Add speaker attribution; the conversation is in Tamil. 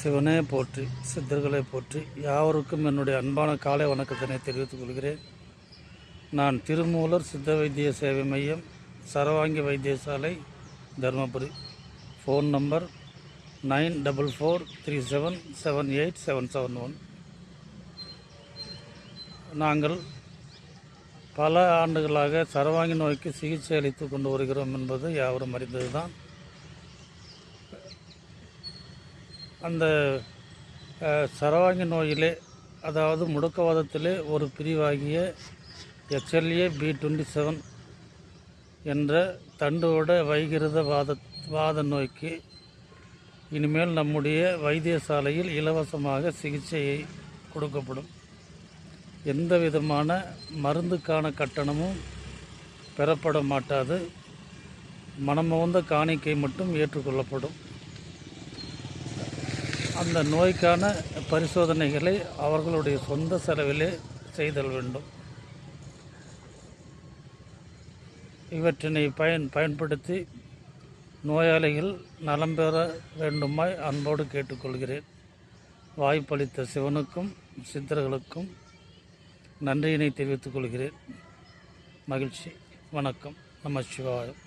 Speaker 1: சிவனே போற்றி, சித்தர்களை போற்றி. யாவருக்கும் என்னுடைய அன்பான காலை வணக்கத்தினை தெரிவித்துக் கொள்கிறேன். நான் திருமூலர் சித்த வைத்திய சேவை மையம், சரவாங்கி வைத்தியசாலை, தருமபுரி. Phone number 9443778771. நாங்கள் பல ஆண்டுகளாக சரவாங்கி நோய்க்கு சிகிச்சை அளித்து கொண்டு வருகிறோம் என்பது யாவரும் அறிந்ததுதான். அந்த சரவாங்கி நோயிலே, அதாவது முடக்கவாதத்திலே ஒரு பிரிவாகிய HLA B27 என்ற தண்டுவட வைகிருத வாத நோய்க்கு இனிமேல் நம்முடைய வைத்தியசாலையில் இலவசமாக சிகிச்சையை கொடுக்கப்படும். எந்த விதமான மருந்துக்கான கட்டணமும் பெறப்பட மாட்டாது. மனமுவந்த காணிக்கை மட்டும் ஏற்றுக்கொள்ளப்படும். அந்த நோய்க்கான பரிசோதனைகளை அவர்களுடைய சொந்த செலவிலே செய்தல் வேண்டும். இவற்றினை பயன்படுத்தி நோயாளிகள் நலம் பெற வேண்டுமாய் அன்போடு கேட்டுக்கொள்கிறேன். வாய்ப்பளித்த சிவனுக்கும் சித்தர்களுக்கும் நன்றியினை தெரிவித்துக் கொள்கிறேன். மகிழ்ச்சி. வணக்கம். நம சிவாயம்.